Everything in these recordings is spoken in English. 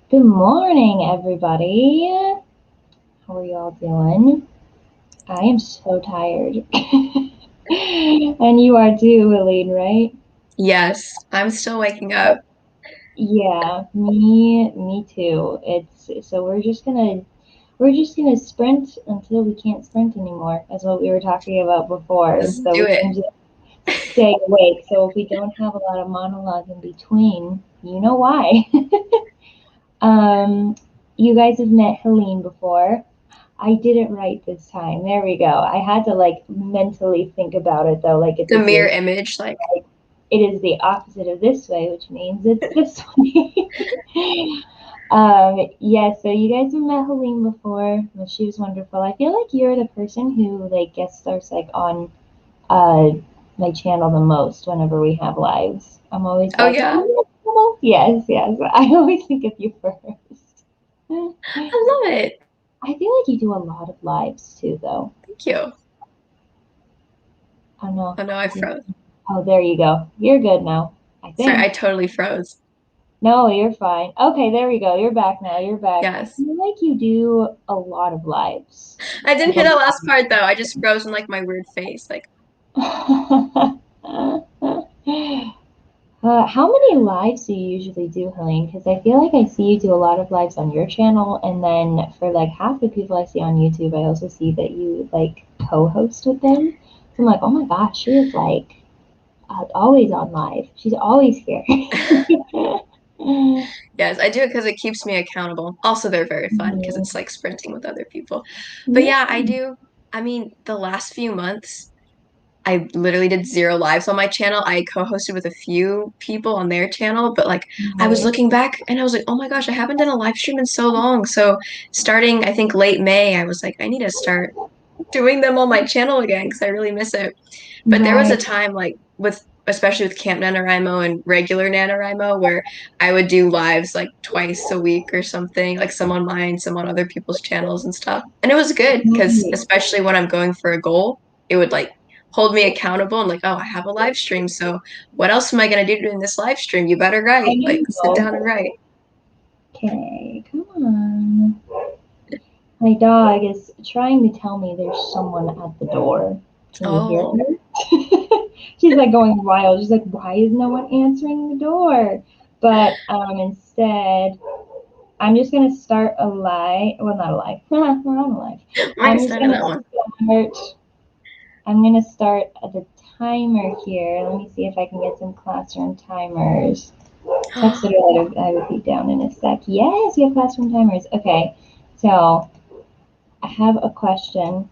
Good morning, everybody. How are y'all doing? I am so tired. And you are too, Helene, right? Yes, I'm still waking up. Yeah, me too. It's so we're just gonna sprint until we can't sprint anymore. That's what we were talking about before. Let's So do we it. can just stay awake. So if we don't have a lot of monologue in between, you know why. Um, you guys have met Helene before. I did it right this time. There we go. I had to like mentally think about it though, like it's The a mirror game. image, like, It is the opposite of this way, which means it's this way. Yeah, so you guys have met Helene before. Well, she was wonderful. I feel like you're the person who like guest stars like on uh my channel the most whenever we have lives. I'm always oh like, yeah, oh, yes, yes. I always think of you first. I love it. I feel like you do a lot of lives too, though. Thank you. I don't know. Oh no, I Yeah. froze. Oh, there you go. You're good now, I Sorry, I think. totally froze. No, you're fine. Okay, there we go. You're back now. You're back. I Yes. feel like you do a lot of lives. I didn't Like hear a that last part though. I just froze in like my weird face. Like, lot. How many lives do you usually do, Helene? Because I feel like I see you do a lot of lives on your channel, and then for like half the people I see on YouTube, I also see that you like co-host with them. So I'm like, oh my gosh, she is like always on live. She's always here. yes, I do it because it keeps me accountable. Also, they're very fun because Mhm. it's like sprinting with other people. But Yeah. yeah, I do. I mean, the last few months, I literally did zero lives on my channel. I co-hosted with a few people on their channel, but like I was Right. looking back and I was like, oh my gosh, I haven't done a live stream in so long. So starting, I think late May, I was like, I need to start doing them on my channel again because I really miss it. But there was a Right. time like with especially with Camp NaNoWriMo and regular NaNoWriMo where I would do lives like twice a week or something, like some on mine, some on other people's channels and stuff. And it was good because Right. especially when I'm going for a goal, it would like hold me accountable and like, oh, I have a live stream. So what else am I gonna do during this live stream? You better I write. Like sit know. down and write. Okay, come on. My dog is trying to tell me there's someone at the door. Can you hear Oh. her? She's like going wild. She's like, why is no one answering the door? But instead, I'm just gonna start a live. Well, not a live. We're not a live. I'm already I'm just starting gonna that one. start. I'm gonna start the timer here. Let me see if I can get some classroom timers. Text it or I would be down in a sec. Yes, you have classroom timers. Okay, so I have a question.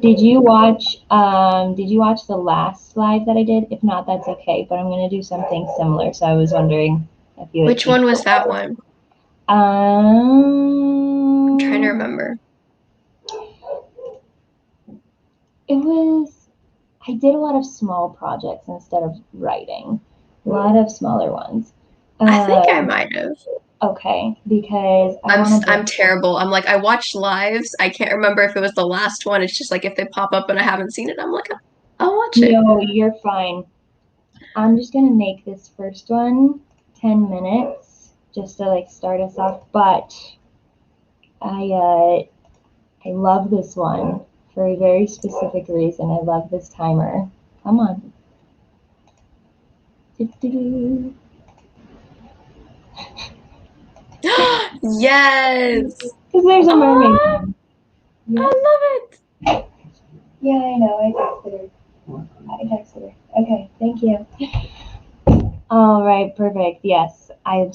Did you watch the last live that I did? If not, that's okay. But I'm gonna do something similar. So I was wondering if you would Which be. one was that one? I'm trying to Um, remember. it was. I did a lot of small projects instead of writing. A lot of smaller ones. I think I Um, might have. okay, because I I'm want s- to I'm bring. terrible. I'm like I watch lives. I can't remember if it was the last one. It's just like if they pop up and I haven't seen it, I'm like I'll watch it. No, you're fine. I'm just gonna make this first one 10 minutes just to like start us off. But I love this one for a very specific reason. I love this timer. Come on. Because Yes. there's a mermaid. Oh, Yeah, I love it. yeah, I know. I texted her. Okay, thank you. All right, perfect. Yes, I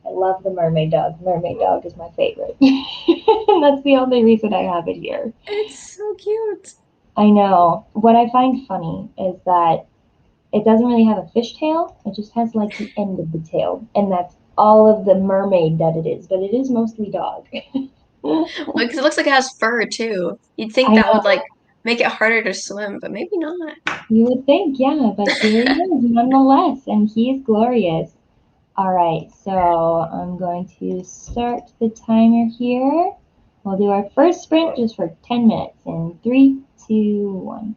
love the mermaid dog. Mermaid dog is my favorite. And that's the only reason I have it here. It's so cute. I know. What I find funny is that it doesn't really have a fishtail. It just has like the end of the tail, and that's all of the mermaid that it is. But it is mostly dog. Because it looks like it has fur too. You'd think I that would know. like make it harder to swim, but maybe not. You would think, yeah, but here he is nonetheless, and he is glorious. All right, so I'm going to start the timer here. We'll do our first sprint just for 10 minutes in three, two, one.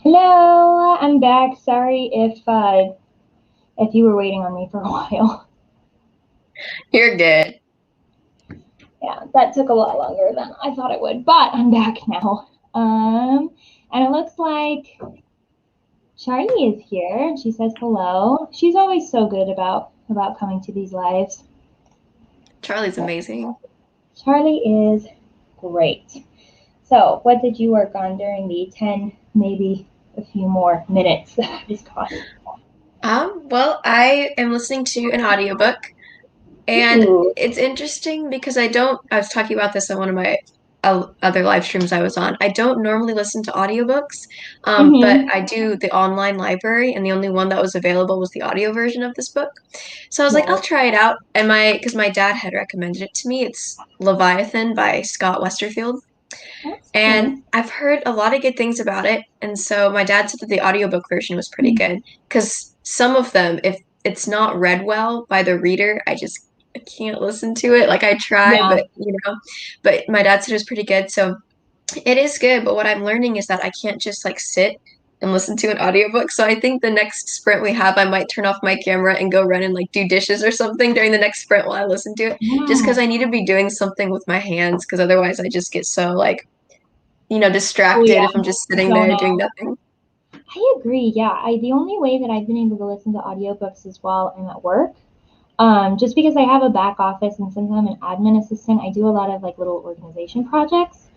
Hello, I'm back. Sorry if you were waiting on me for a while. You're good. Yeah, that took a lot longer than I thought it would, but I'm back now. And it looks like Charlie is here, and she says hello. She's always so good about coming to these lives. Charlie's amazing. Charlie is great. So, what did you work on during the 10, maybe a few more minutes that I was gone? Well, I am listening to an audiobook, and Ooh. it's interesting because I was talking about this on one of my other live streams I was on. I don't normally listen to audiobooks, but Mm-hmm. I do the online library, and the only one that was available was the audio version of this book. So I was like, I'll Right. try it out. And because my dad had recommended it to me. It's Leviathan by Scott Westerfield. That's And cool. I've heard a lot of good things about it. And so my dad said that the audiobook version was pretty good because some of them, if it's not read well by the reader, I can't listen to it. Like I try, Yeah. but my dad said it was pretty good. So it is good. But what I'm learning is that I can't just like sit and listen to an audiobook. So I think the next sprint we have, I might turn off my camera and go run and like do dishes or something during the next sprint while I listen to it, just Yeah. because I need to be doing something with my hands because otherwise I just get so like Oh distracted yeah. if I'm just sitting Zone there out. doing nothing. I agree. Yeah. The only way that I've been able to listen to audiobooks is while I'm at work. Just because I have a back office and since I'm an admin assistant, I do a lot of like little organization projects.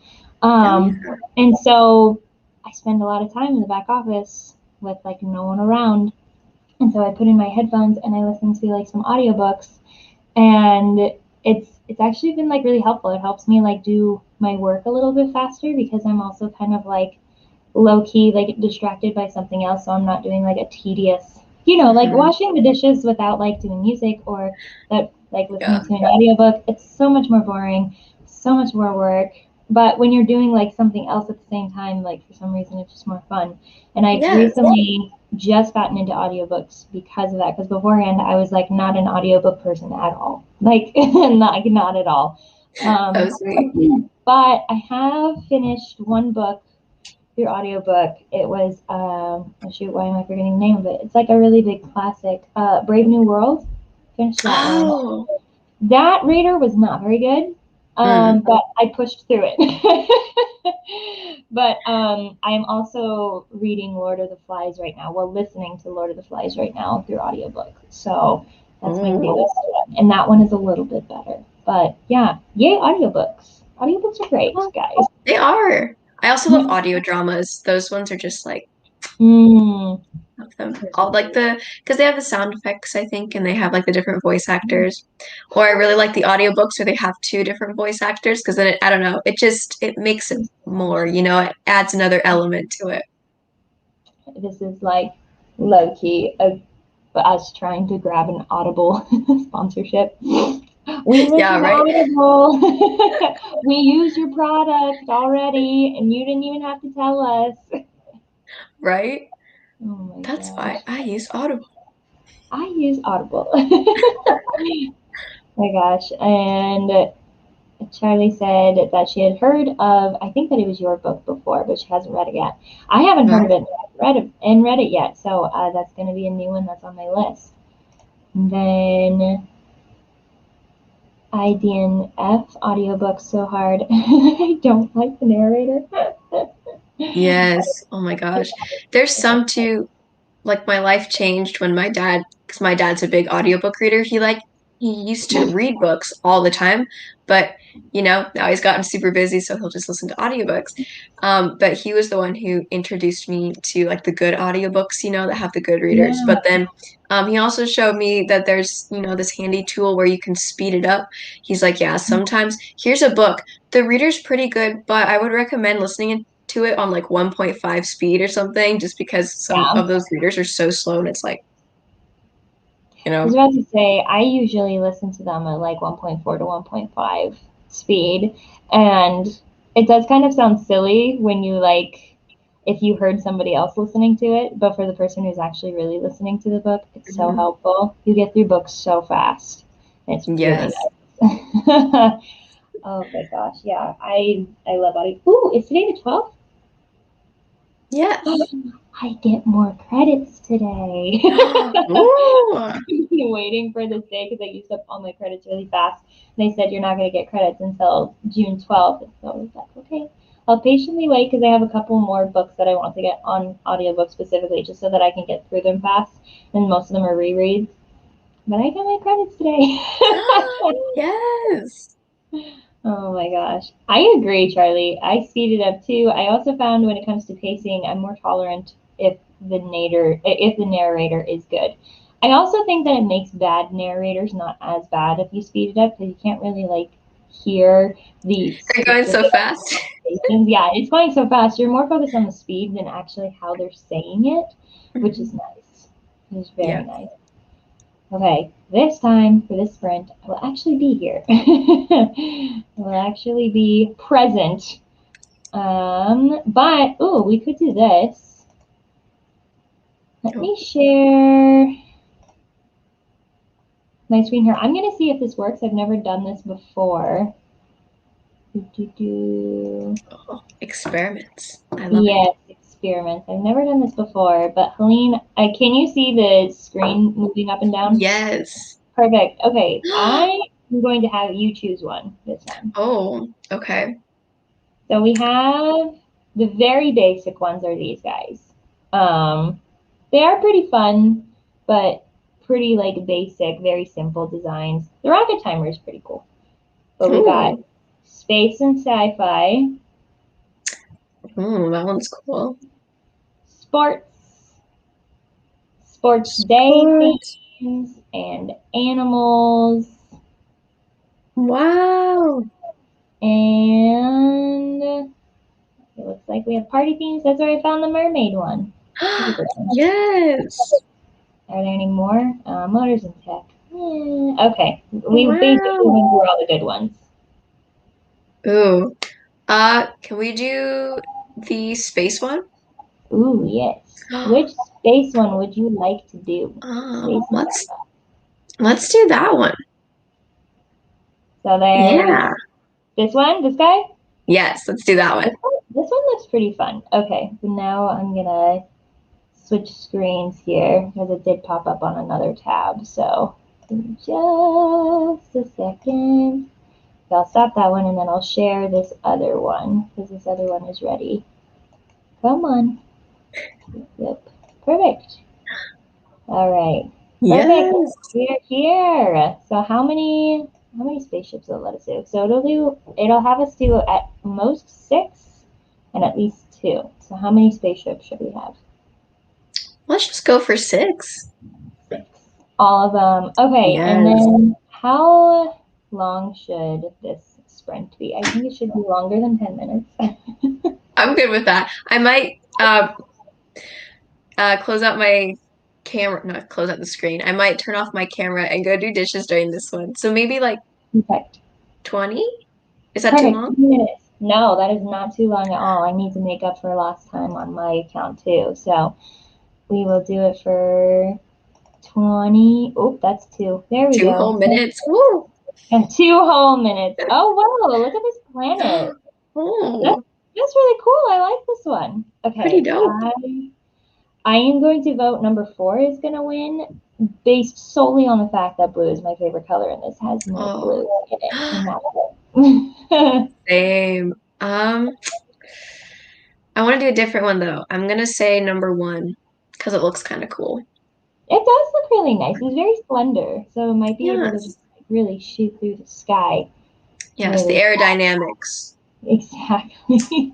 Oh yeah. And so I spend a lot of time in the back office with like no one around. And so I put in my headphones and I listen to like some audiobooks and it's actually been like really helpful. It helps me like do my work a little bit faster because I'm also kind of like low key like distracted by something else, so I'm not doing like a tedious, like Hmm. washing the dishes without like doing music or that like listening Yeah. to an audiobook. It's so much more boring, so much more work. But when you're doing like something else at the same time, like for some reason it's just more fun. And I've Yes. recently just gotten into audiobooks because of that. Because beforehand I was like not an audiobook person at all. Like not at all. Oh Um, sweet. but I have finished one book through audiobook. It was oh shoot, why am I forgetting the name of it? It's like a really big classic. Brave New World. Finished that one. Oh. That reader was not very good. Mm. But I pushed through it. But I'm also reading Lord of the Flies right now. Well, listening to Lord of the Flies right now through audiobook. So that's my Ooh. newest one. And that one is a little bit better. But yeah, yay, audiobooks. Audiobooks are great, Well, guys. they are. I also love audio dramas. Those ones are just like Mm, of them. All like because they have the sound effects, I think, and they have like the different voice actors. Or I really like the audiobooks where they have two different voice actors because then I don't know, it makes it more, it adds another element to it. this is like low key us trying to grab an Audible sponsorship. We Yeah, listen to right? Audible. We use your product already, and you didn't even have to tell us. Right? Oh my That's why gosh. I use Audible. I use Audible. My gosh. And Charlie said that she had heard of, I think that it was your book before, but she hasn't read it yet. I haven't heard of Right. it, read it yet, so that's going to be a new one that's on my list. And then IDNF audiobook so hard. I don't like the narrator. Yes. Oh my gosh. There's some too, like my life changed when because my dad's a big audiobook reader. He used to read books all the time, but now he's gotten super busy, so he'll just listen to audiobooks. But he was the one who introduced me to like the good audiobooks, that have the good readers. Yeah, But then he also showed me that there's, this handy tool where you can speed it up. He's like, yeah, sometimes here's a book. The reader's pretty good, but I would recommend listening to it on like 1.5 speed or something, just because some yeah. of those readers are so slow and it's like, you I was know, about to say, I usually listen to them at like 1.4 to 1.5 speed. And it does kind of sound silly when you like, if you heard somebody else listening to it, but for the person who's actually really listening to the book, it's so mhm. helpful. You get through books so fast. It's really Yes. nice. Oh my gosh, yeah. I love audio. Ooh, is today the 12th? Yes. I get more credits today. Ooh. I've been waiting for this day because I used up all my credits really fast. And they said you're not going to get credits until June 12th. And so I was like, okay, I'll patiently wait because I have a couple more books that I want to get on audiobook specifically just so that I can get through them fast. And most of them are rereads. But I got my credits today. Yes. Oh my gosh. I agree, Charlie. I speeded up too. I also found when it comes to pacing, I'm more tolerant if the narrator is good. I also think that it makes bad narrators not as bad if you speed it up because you can't really like hear the They're going so specific fast. conversations. Yeah, it's going so fast. You're more focused on the speed than actually how they're saying it, which is nice. It's Yeah. very nice. Okay, this time for this sprint, I will actually be here. I will actually be present. But oh, we could do this. Let me share my screen here. I'm gonna see if this works. I've never done this before. Oh, experiments. I love it. Yes, experiments. I've never done this before, but Helene, can you see the screen moving up and down? Yes. Perfect. Okay, I am going to have you choose one this time. Oh, okay. So we have the very basic ones are these guys. Um, they are pretty fun, but pretty like basic, very simple designs. The rocket timer is pretty cool. But we got Ooh. space and sci-fi, Ooh, that one's cool. sports, sports day Sports. themes, and animals. Wow. And it looks like we have party themes. That's where I found the mermaid one. That's a good one. Yes. Are there any more? Motors and tech. Okay, we basically Wow. went through all the good ones. Ooh. Can we do the space one? Ooh, yes. Which space one would you like to do? Space and Let's sci-fi. let's do that one. So there's Yeah. this one, this guy. Yes, let's do that one. This one looks pretty fun. Okay, so now I'm gonna switch screens here because it did pop up on another tab. So in just a second. So I'll stop that one and then I'll share this other one because this other one is ready. Come on. Yep. Perfect. All right. Perfect. Yes. We're here. So how many spaceships will it let us do? So it'll have us do at most 6 and at least 2. So how many spaceships should we have? Let's just go for 6. 6. All of them. Okay, and Yes. then how long should this sprint be? I think it should be longer than 10 minutes. I'm good with that. I might close out my camera, not close out the screen. I might turn off my camera and go do dishes during this one. So maybe like Perfect. 20? Is that too Perfect. long? 2 minutes. No, that is not too long at all. I need to make up for lost time on my account too. So we will do it for 20. Oh, that's 2. There we 2 go. whole minutes. Woo! And 2 whole minutes. Oh, wow. Look at this planet. That's, Oh, that's really cool. I like this one. pretty Okay. dope. I am going to vote number 4 is going to win based solely on the fact that blue is my favorite color and this has more Oh, blue in it. And that's it. same. I want to do a different one though. I'm gonna say number 1 because it looks kind of cool. It does look really nice. It's very slender, so it might be able to Yes. just really shoot through the sky Yes, the really aerodynamics. exactly.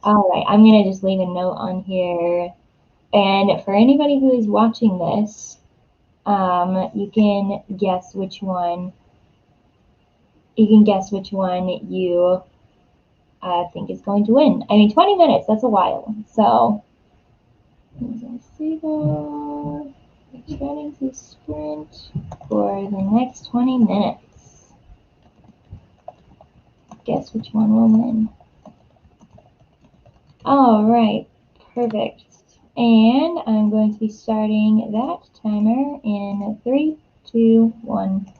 All right, I'm gonna just leave a note on here. And for anybody who is watching this, you can guess which one. You can guess which one you think is going to win. I mean, 20 minutes. That's a while. So, starting to sprint for the next 20 minutes. Guess which one will win. All right, perfect. And I'm going to be starting that timer in 3, 2, 1.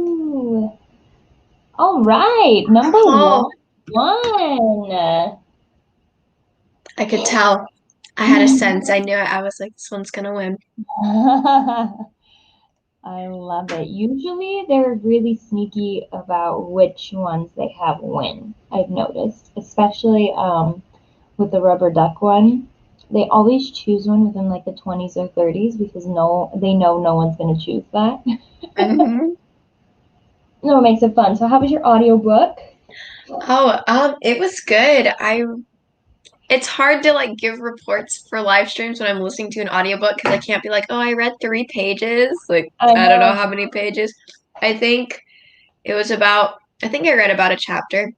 Ooh. All right, number Oh, one. I could tell. I had a sense. I knew it. I was like, this one's gonna win. I love it. Usually they're really sneaky about which ones they have win, I've noticed, especially with the rubber duck one. They always choose one within like the 20s or 30s because they know no one's going to choose that. Hmm. No, it makes it fun. So how was your audiobook? Oh, it was good. It's hard to like give reports for live streams when I'm listening to an audiobook because I can't be like, oh, I read 3 pages. Like, I I don't know know. how many pages. I think I think I read about a chapter,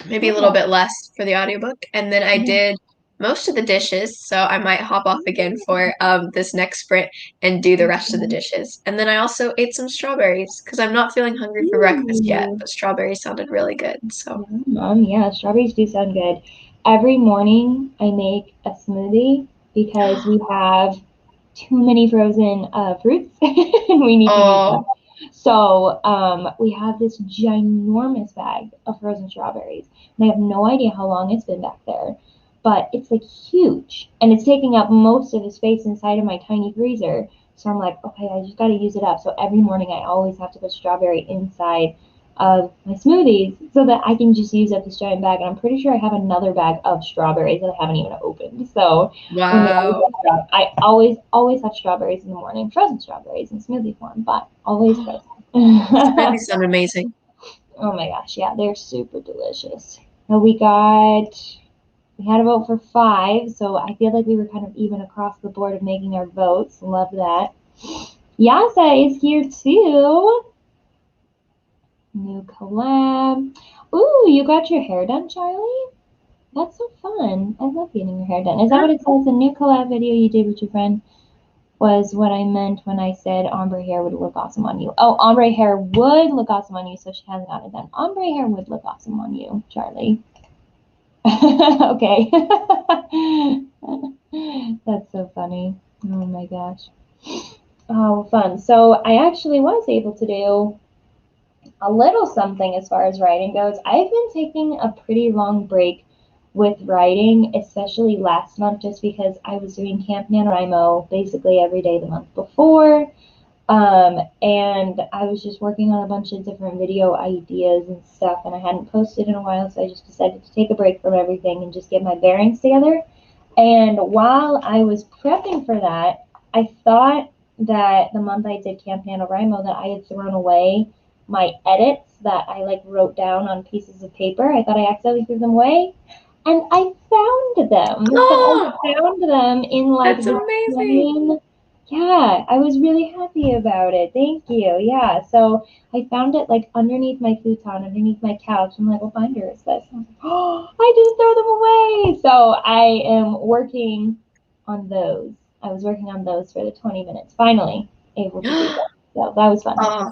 maybe a little Oh, bit less for the audiobook. And then I yeah. did most of the dishes, so I might hop off again for this next sprint and do the rest of the dishes. And then I also ate some strawberries because I'm not feeling hungry for breakfast yet, Ooh. but strawberries sounded really good. So, Yeah, strawberries do sound good. Every morning I make a smoothie because we have too many frozen fruits and we need to use them. oh, So we have this ginormous bag of frozen strawberries. And I have no idea how long it's been back there, but it's like huge and it's taking up most of the space inside of my tiny freezer. So I'm like, okay, I just got to use it up. So every morning I always have to put strawberry inside of my smoothies so that I can just use up this giant bag. And I'm pretty sure I have another bag of strawberries that I haven't even opened. So wow. I always have strawberries in the morning, frozen strawberries in smoothie form, but always frozen. Smoothies Oh sound amazing. my gosh, yeah, they're super delicious. Now we had a vote for five, so I feel like we were kind of even across the board of making our votes. Love that. Yasa is here too. New collab. Ooh, you got your hair done, Charlie? That's so fun. I love getting your hair done. Is that what it says? A new collab video you did with your friend was what I meant when I said ombre hair would look awesome on you. Oh, ombre hair would look awesome on you, so she hasn't got it done. Ombre hair would look awesome on you, Charlie. Okay. That's so funny. Oh my gosh. Oh, fun. So I actually was able to do a little something as far as writing goes. I've been taking a pretty long break with writing, especially last month, just because I was doing Camp NaNoWriMo basically every day the month before. And I was just working on a bunch of different video ideas and stuff, and I hadn't posted in a while, so I just decided to take a break from everything and just get my bearings together. And while I was prepping for that, I thought that the month I did Camp NaNoWriMo that I had thrown away my edits that I like wrote down on pieces of paper. I thought I accidentally threw them away. And I found them. So Oh, I found them in like that's this amazing. plain. Yeah, I was really happy about it. Thank you. Yeah. So I found it like underneath my futon, underneath my couch. I'm like, what binder is this? I was like, oh, I didn't throw them away. So I am working on those. I was working on those for the 20 minutes. Finally able to do that. So that was fun. Oh,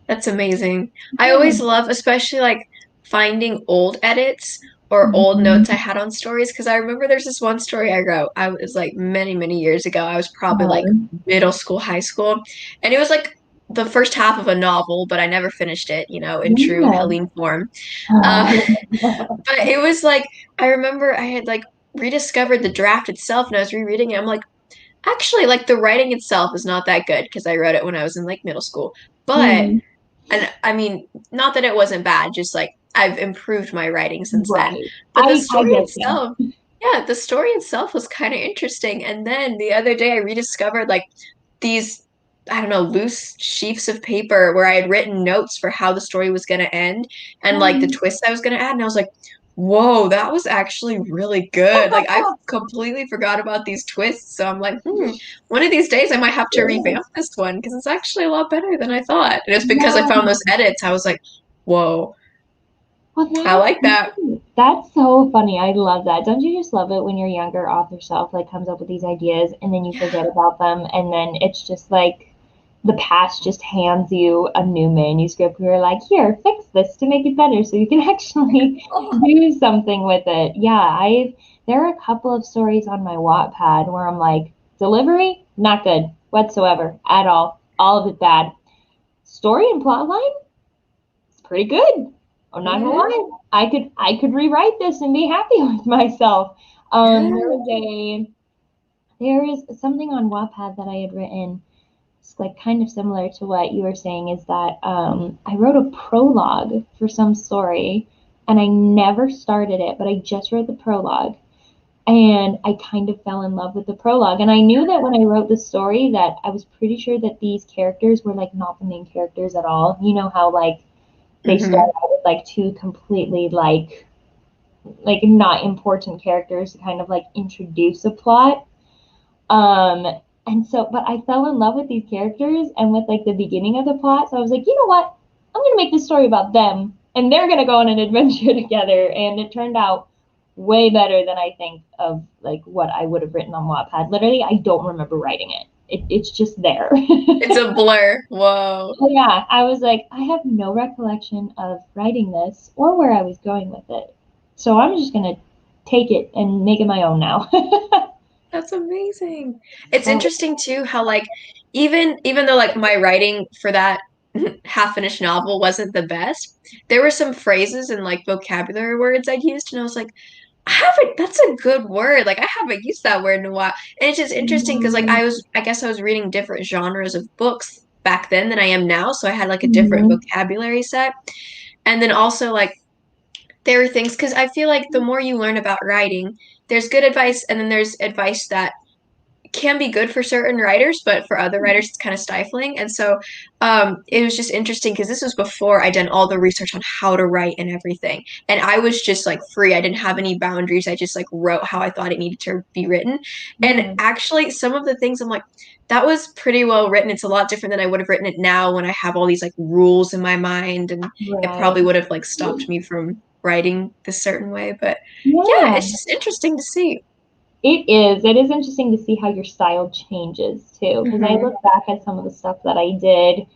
that's amazing. I Yeah. always love, especially like finding old edits or old notes I Mhm. had on stories. Because I remember there's this one story I wrote. I was like many, many years ago. I was probably like middle school, high school. And it was like the first half of a novel, but I never finished it, in true Yeah. Helene form. But it was like, I remember I had like rediscovered the draft itself and I was rereading it. I'm like, actually, like the writing itself is not that good because I wrote it when I was in like middle school. But Mm, and I mean, not that it wasn't bad, just like I've improved my writing since then. right. But the I story get you. itself, yeah, the story itself was kind of interesting. And then the other day I rediscovered like these, I don't know, loose sheafs of paper where I had written notes for how the story was going to end and like the twists I was going to add. And I was like, whoa, that was actually really good. Like I completely forgot about these twists. So I'm like, one of these days I might have to revamp this one because it's actually a lot better than I thought. And it's because I found those Yeah. edits. I was like, whoa, Well, I like that. that's so funny. I love that. Don't you just love it when your younger author self like comes up with these ideas and then you forget Yeah. about them and then it's just like the past just hands you a new manuscript where you're like, here, fix this to make it better so you can actually Oh, do something with it. Yeah, I there are a couple of stories on my Wattpad where I'm like, delivery, not good whatsoever at all. All of it bad. Story and plotline? pretty good. I'm not gonna lie. I could rewrite this and be happy with myself. There is something on Wattpad that I had written. It's like kind of similar to what you were saying. Is that I wrote a prologue for some story, and I never started it, but I just wrote the prologue, and I kind of fell in love with the prologue. And I knew that when I wrote the story that I was pretty sure that these characters were like not the main characters at all. You know how like they start out with like two completely like not important characters to kind of like introduce a plot. Um, and so, but I fell in love with these characters and with like the beginning of the plot. So I was like, you know what? I'm gonna make this story about them, and they're gonna go on an adventure together. And it turned out way better than I think of like what I would have written on Wattpad. Literally, I don't remember writing it. It's just there. It's a blur. Whoa. Yeah, I was like, I have no recollection of writing this or where I was going with it. So I'm just gonna take it and make it my own now. That's amazing. It's So, interesting too how like even though like my writing for that half finished novel wasn't the best, there were some phrases and like vocabulary words I'd used and I was like, I haven't that's a good word. Like I haven't used that word in a while. And it's just interesting because like I guess I was reading different genres of books back then than I am now, so I had like a different mhm. vocabulary set. And then also like there are things because I feel like the more you learn about writing, there's good advice and then there's advice that can be good for certain writers, but for other writers, it's kind of stifling. And so it was just interesting because this was before I done all the research on how to write and everything. And I was just like free. I didn't have any boundaries. I just like wrote how I thought it needed to be written. And Yeah, actually, some of the things I'm like, that was pretty well written. It's a lot different than I would have written it now when I have all these like rules in my mind. And it right. probably would have like stopped me from writing this certain way. But yeah, Yeah, it's just interesting to see. it is. It is interesting to see how your style changes too. Because I Hmm. look back at some of the stuff that I did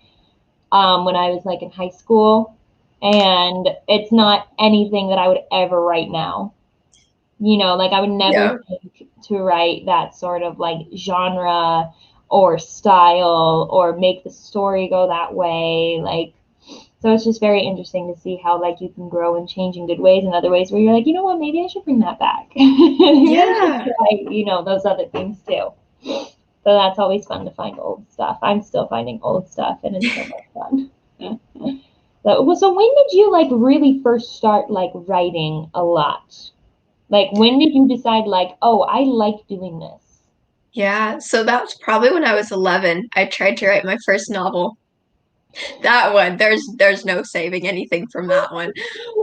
when I was like in high school, and it's not anything that I would ever write now. Like I would never Yeah. think to write that sort of like genre or style or make the story go that way. Like, so it's just very interesting to see how like you can grow and change in good ways and other ways where you're like, you know what, maybe I should bring that back. Maybe I should Yeah. try, those other things too. So that's always fun to find old stuff. I'm still finding old stuff and it's so much fun. So when did you like really first start like writing a lot? Like when did you decide like, oh, I like doing this? Yeah, so that was probably when I was 11. I tried to write my first novel. That one, there's no saving anything from that one.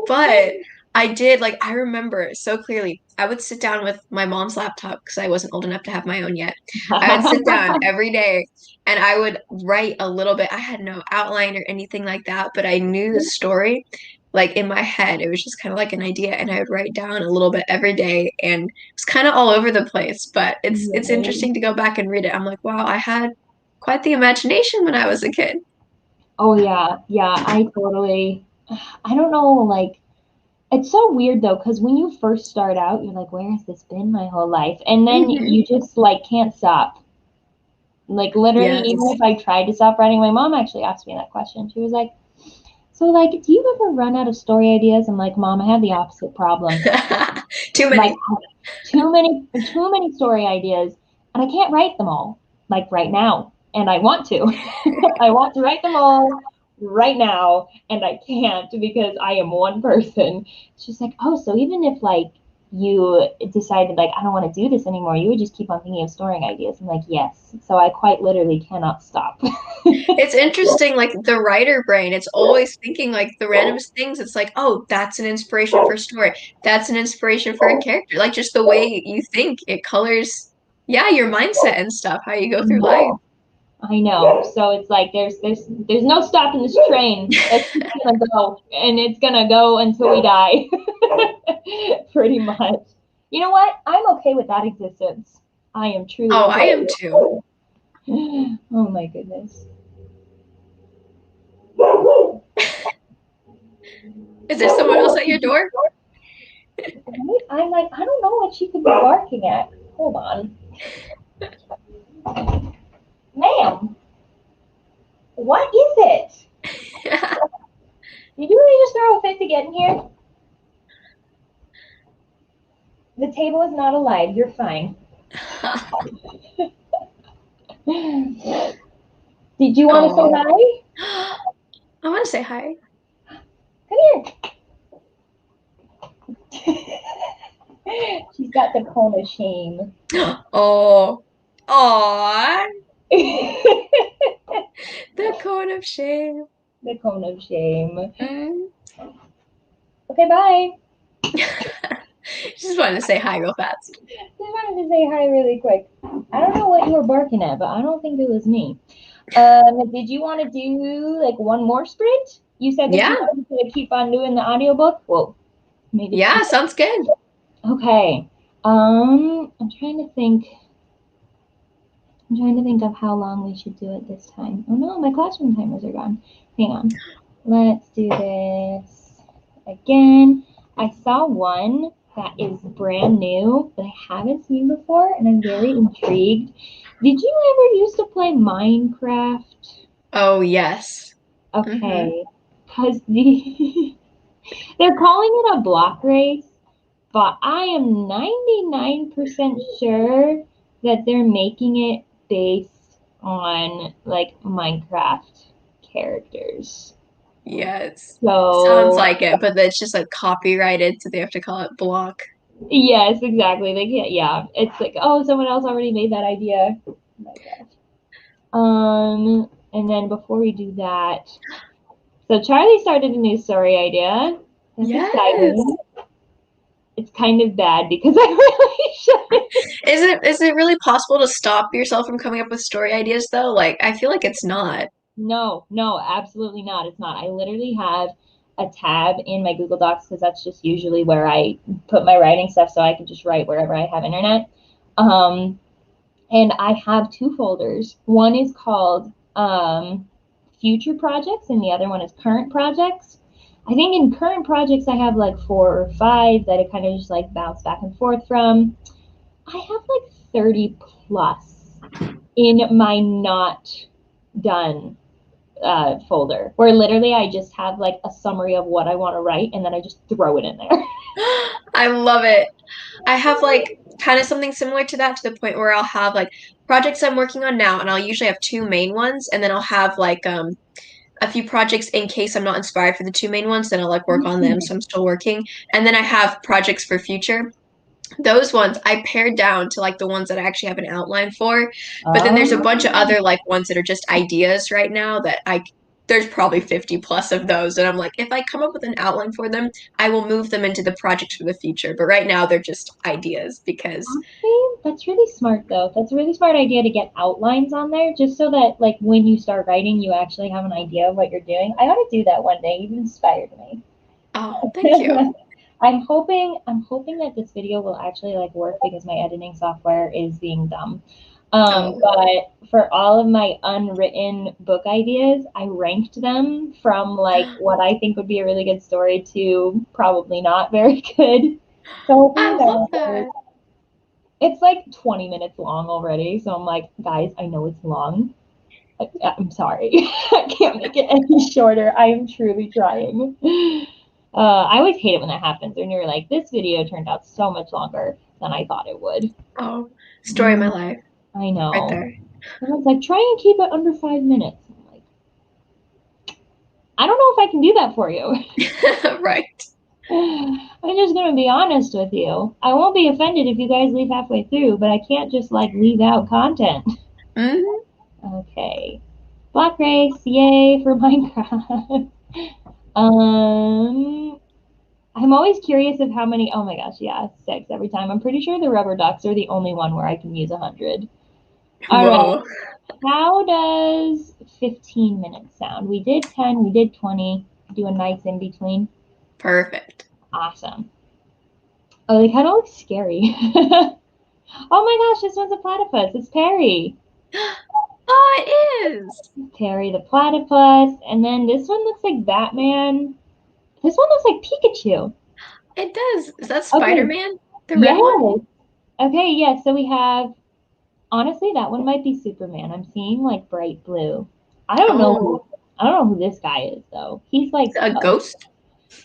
But I did like I remember so clearly. I would sit down with my mom's laptop because I wasn't old enough to have my own yet. I would sit down every day and I would write a little bit. I had no outline or anything like that, but I knew the story like in my head. It was just kind of like an idea and I would write down a little bit every day and it's kind of all over the place, but it's Right. interesting to go back and read it. I'm like, wow, I had quite the imagination when I was a kid. Oh yeah, yeah, I don't know, like it's so weird though, because when you first start out, you're like, where has this been my whole life? And then Hmm. you just like can't stop. Like literally, even Yes. if I tried to stop writing, my mom actually asked me that question. She was like, so like, do you ever run out of story ideas? I'm like, Mom, I have the opposite problem. Too Like many. too many story ideas, and I can't write them all like right now. And I want to. I want to write them all right now, and I can't because I am one person. She's like, oh, so even if like you decided like I don't want to do this anymore, you would just keep on thinking of storing ideas. I'm like, yes. So I quite literally cannot stop. It's interesting, like the writer brain, it's always thinking like the randomest things. It's like, oh, that's an inspiration for a story. That's an inspiration for a character. Like just the way you think, it colors, yeah, your mindset and stuff, how you go through life. I know. So it's like there's no stopping this train. It's just gonna go, and it's gonna go until we die. Pretty much. You know what? I'm okay with that existence. I am truly Oh, I okay. am too. Oh my goodness. Is there someone else at your door? Right? I'm like, I don't know what she could be barking at. Hold on. Ma'am, what is it? Did you really just throw a fit to get in here? The table is not alive. You're fine. Did you want to say Oh, hi? I want to say hi. Come here. She's got the cone of shame. Oh, aw, The the cone of shame. cone of shame. Mm. Okay, bye. Just wanted to say hi real fast. Just wanted to say hi really quick. I don't know what you were barking at, but I don't think it was me. Did you want to do like one more sprint? You said that you Yeah, wanted to keep on doing the audiobook. Well, maybe two. yeah, sounds good. Okay. I'm trying to think. I'm trying to think of how long we should do it this time. Oh no, my classroom timers are gone. Hang on. Let's do this again. I saw one that is brand new that I haven't seen before, and I'm very intrigued. Did you ever used to play Minecraft? Oh, yes. Mm-hmm. Okay, because they're calling it a block race, but I am 99% sure that they're making it based on like Minecraft characters. Yes. Sounds So, like it, but it's just like copyrighted, so they have to call it block. yes, exactly. They can't, yeah. It's like, oh, someone else already made that idea. Oh my gosh. And then before we do that, so Charlie started a new story idea. That's Yes. exciting. It's kind of bad because I really should. Is it really possible to stop yourself from coming up with story ideas though? Like, I feel like it's not. No, no, absolutely not. It's not. I literally have a tab in my Google Docs because that's just usually where I put my writing stuff so I can just write wherever I have internet. Um, and I have two folders. One is called future projects, and the other one is current projects. I think in current projects, I have like four or five that I kind of just like bounce back and forth from. I have like 30 plus in my not done folder where literally I just have like a summary of what I want to write and then I just throw it in there. I love it. I have like kind of something similar to that to the point where I'll have like projects I'm working on now, and I'll usually have two main ones, and then I'll have like a few projects in case I'm not inspired for the two main ones, then I'll like work on them. So I'm still working. And then I have projects for future. Those ones I pared down to like the ones that I actually have an outline for. But then there's a bunch of Um, other like ones that are just ideas right now that there's probably 50 plus of those. And I'm like, if I come up with an outline for them, I will move them into the projects for the future. But right now they're just ideas because that's really smart though. That's a really smart idea to get outlines on there just so that like when you start writing you actually have an idea of what you're doing. I want to do that one day. You've inspired me. oh, thank you. I'm hoping that this video will actually like work because my editing software is being dumb. Oh, But for all of my unwritten book ideas, I ranked them from like what I think would be a really good story to probably not very good. So hopefully I that love will work. that. It's like 20 minutes long already. So I'm like, guys, I know it's long. I'm sorry. I can't make it any shorter. I am truly trying. I always hate it when that happens. When you're like, this video turned out so much longer than I thought it would. Oh, story of my Mm, life I right know. there. Someone's like, try and keep it under 5 minutes. I'm like, I don't know if I can do that for you. Right. I'm just gonna be honest with you. I won't be offended if you guys leave halfway through, but I can't just like leave out content. Hmm. Okay. Black race, yay for Minecraft. um, I'm always curious of how many. Oh my gosh, yeah, 6 every time. I'm pretty sure the rubber ducks are the only one where I can use 100. All right. Whoa. How does 15 minutes sound? We did 10, we did 20. Do a nice in between. Perfect. Awesome. Oh, they kind of look scary. Oh my gosh, this one's a platypus. It's Perry. Oh, it is. Perry the platypus. And then this one looks like Batman. This one looks like Pikachu. It does. Is that Okay. Spider-Man? The red one? Yes. Okay, yeah, so we have honestly that one might be Superman. I'm seeing like bright blue. I don't know Oh, who I don't know who this guy is though. He's like A ghost?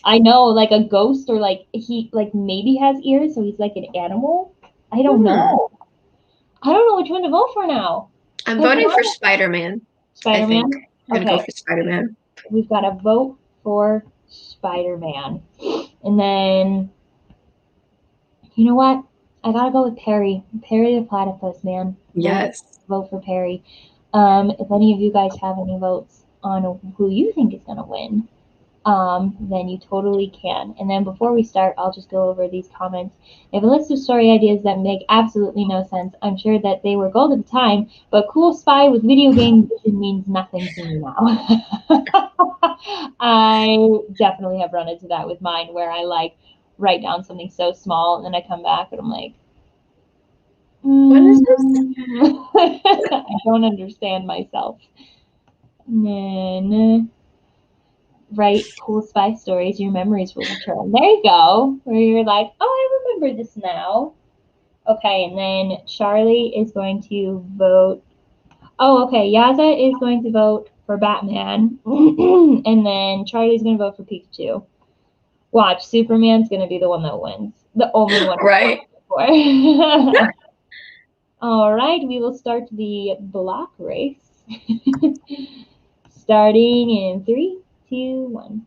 I know, like a ghost or like he like maybe has ears, so he's like an animal. I don't Hmm. know. I don't know which one to vote for now. I'm Because voting now for Spider-Man, I Spider think. Man. I'm gonna go Okay, for Spider-Man. we've got a vote for Spider Man, and then you know what? I gotta go with Perry. Perry the platypus, man. Yes. Vote for Perry. If any of you guys have any votes on who you think is gonna win, then you totally can. And then before we start, I'll just go over these comments. I have a list of story ideas that make absolutely no sense. I'm sure that they were gold at the time, but cool spy with video game vision means nothing to me now. I definitely have run into that with mine where I like write down something so small and then I come back and I'm like, What is this? I don't understand myself. And then write cool spy stories, your memories will return. There you go. Where you're like, oh, I remember this now. Okay, and then Charlie is going to vote. Oh, okay. Yaza is going to vote for Batman. And then Charlie's going to vote for Pikachu. Watch, Superman's going to be the one that wins. The only one Right. for. All right, we will start the block race. Starting in 3, 2, 1.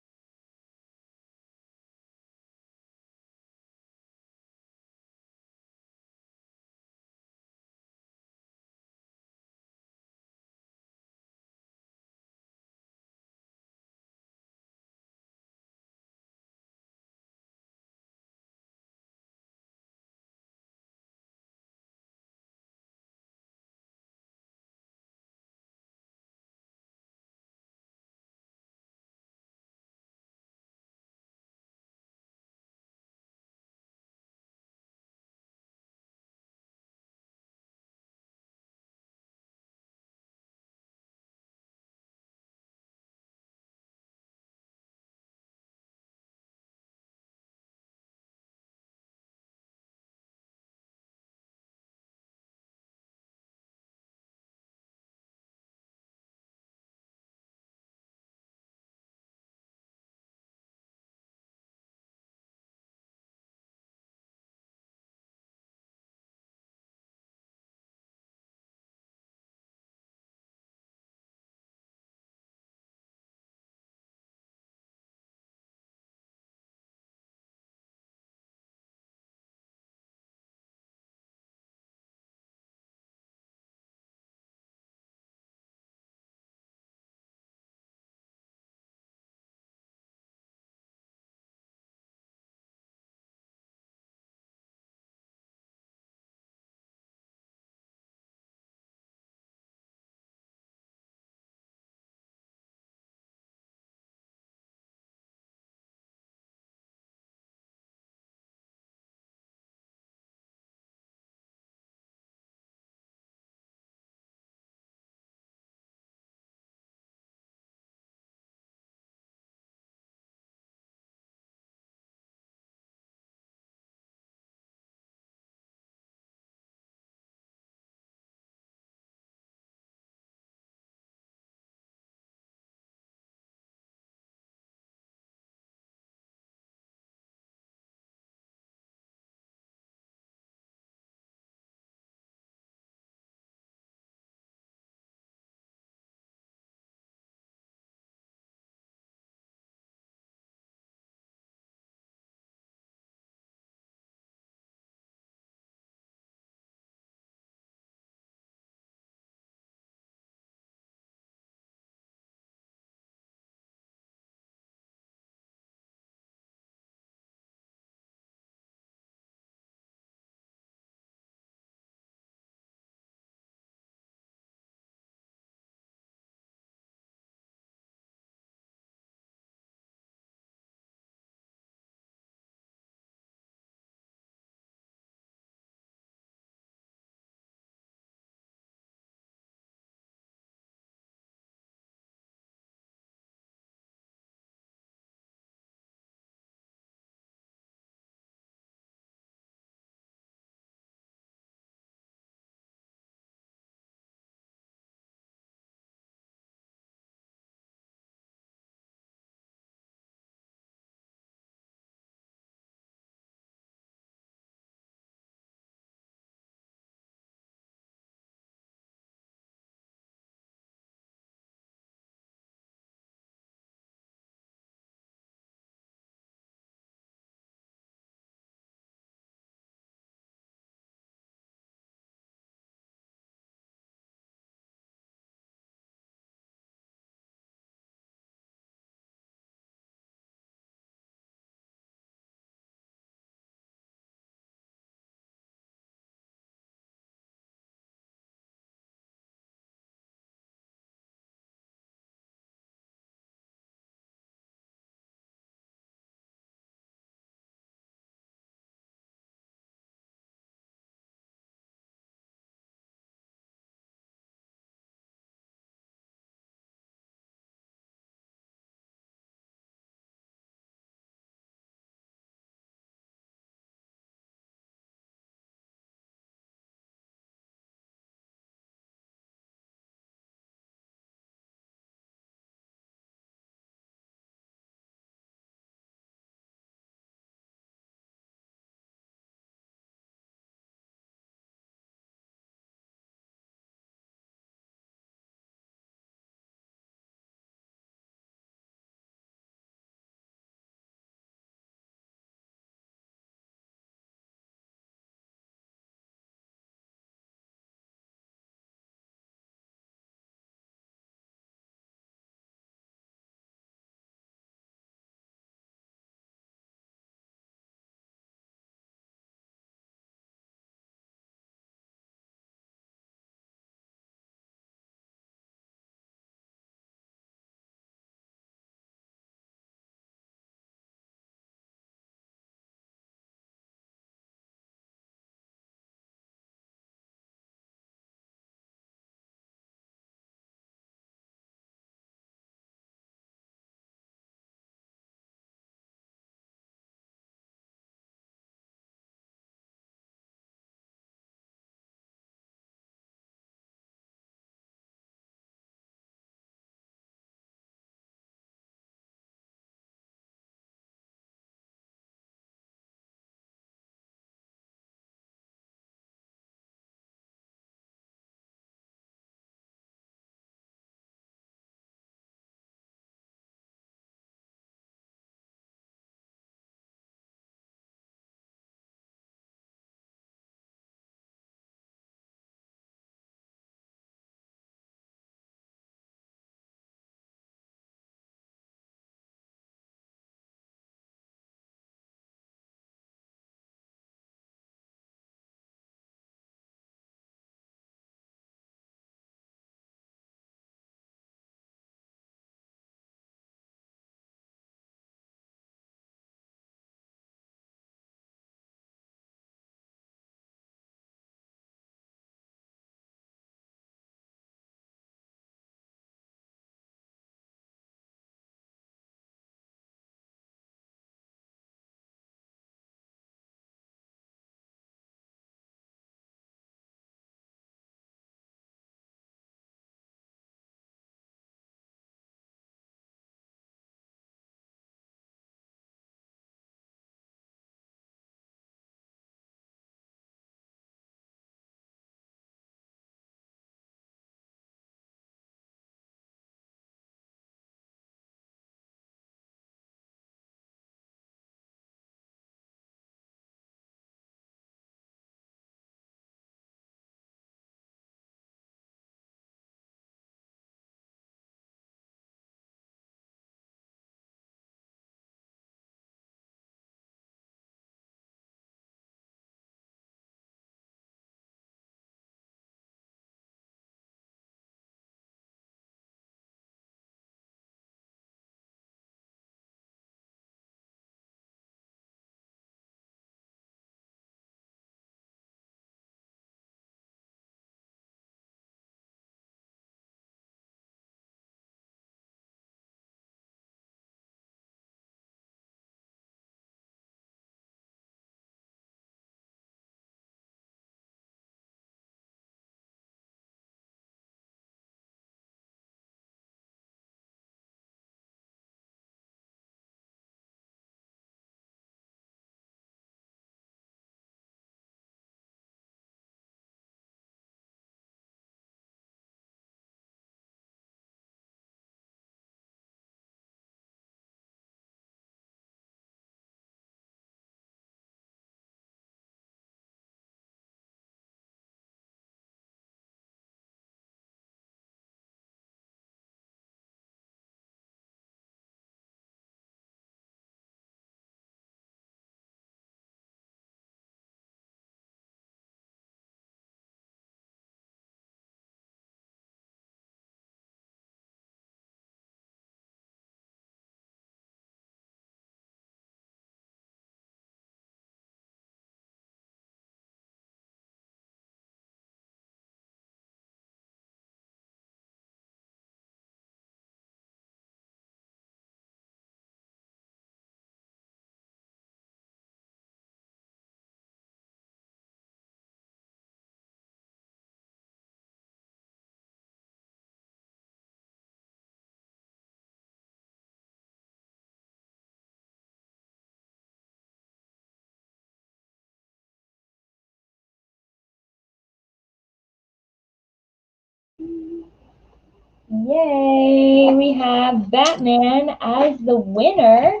Yay! We have Batman as the winner.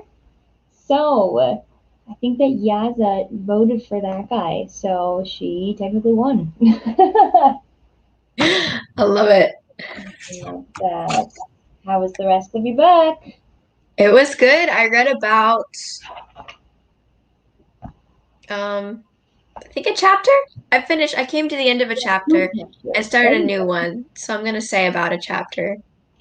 So, I think that Yaza voted for that guy, so she technically won. I love it. Love that. How was the rest of your book? It was good. I read about um I think a chapter. I came to the end of a chapter and started a new one. So I'm gonna say about a chapter.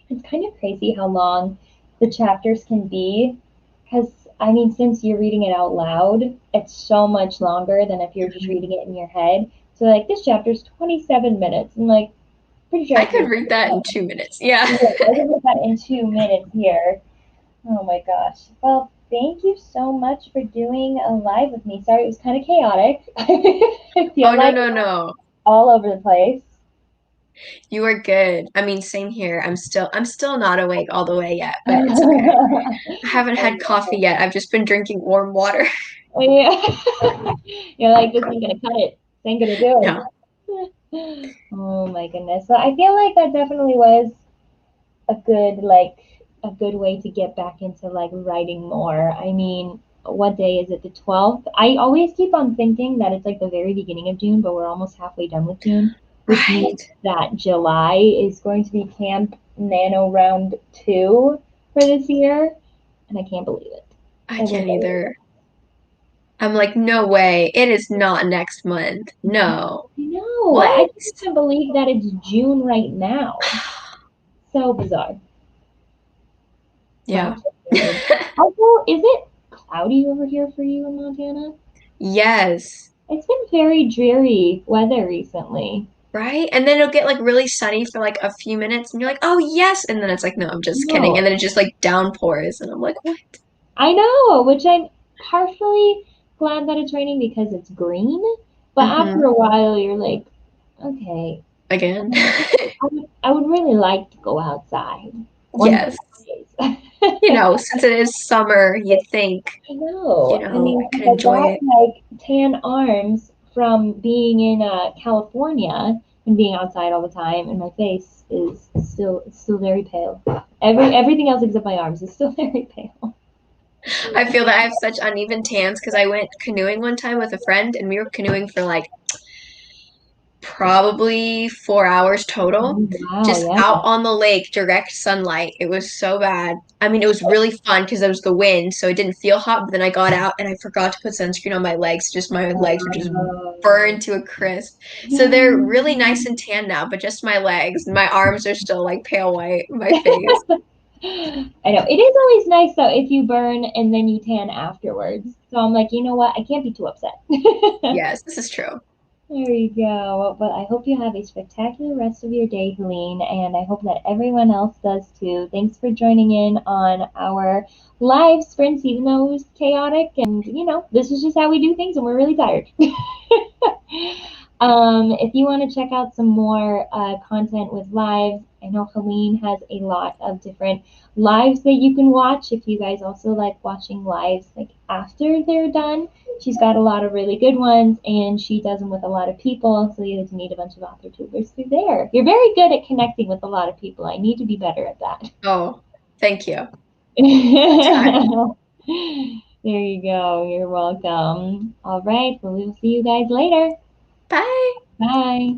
It's kind of crazy how long the chapters can be. Because, I mean, since you're reading it out loud, it's so much longer than if you're just reading it in your head. So, like, this chapter's 27 minutes. I'm like, pretty sure I I can could read read that in 2 minutes. Yeah. yeah, I can read that in 2 minutes here. Oh my gosh. Well, thank you so much for doing a live with me. Sorry, it was kind of chaotic. I Oh feel no, like no, no. all over the place. You are good. I mean, same here. I'm still not awake all the way yet, but it's okay. I I haven't had coffee know. yet. I've just been drinking warm water. Oh, yeah. You're like, this ain't gonna cut it. This ain't gonna do No. it. Oh my goodness. So I feel like that definitely was a good a good way to get back into like writing more. I mean, what day is it? The 12th? I always keep on thinking that it's like the very beginning of June, but we're almost halfway done with June, which means Right? that July is going to be Camp Nano Round 2 for this year, and I can't believe it. I I can't literally either. I'm like, no way. It is not next month. No. no, I What? can't even believe that it's June right now. So bizarre. Yeah. Time's just moving. Also, is it cloudy over here for you in Montana? Yes. It's been very dreary weather recently. Right? And then it'll get like really sunny for like a few minutes and you're like, oh yes. And then it's like, no, I'm just kidding. No, And then it just like downpours. And I'm like, what? I know, which I'm partially glad that it's raining because it's green. But after Mm-hmm. a while, you're like, okay, Again. I would really like to go outside one of Yes. these days. Since it is summer, you'd think, I know. I I mean, could 'cause I enjoy got it. like tan arms from being in California and being outside all the time, and my face is still very pale. Everything else except my arms is still very pale. I feel that I have such uneven tans because I went canoeing one time with a friend and we were canoeing for like probably 4 hours total, Wow, just yeah. out on the lake, direct sunlight. It was so bad. I mean, it was really fun because there was the wind, so it didn't feel hot. But then I got out and I forgot to put sunscreen on my legs. Just my legs were just burned to a crisp. So they're really nice and tan now, but just my legs. My arms are still like pale white. My face. I know. It is always nice though if you burn and then you tan afterwards. So I'm like, you know what? I can't be too upset. Yes, this is true. There you go. But I hope you have a spectacular rest of your day, Helene, and I hope that everyone else does too. Thanks for joining in on our live sprints, even though it was chaotic. And, this is just how we do things, and we're really tired. If you want to check out some more content with lives, I know Helene has a lot of different lives that you can watch if you guys also like watching lives like after they're done. She's got a lot of really good ones, and she does them with a lot of people, so you get to meet a bunch of author tubers through there. You're very good at connecting with a lot of people. I need to be better at that. Oh, thank you. I'll try. There you go. You're welcome. All right. Well, we'll see you guys later. Bye. Bye.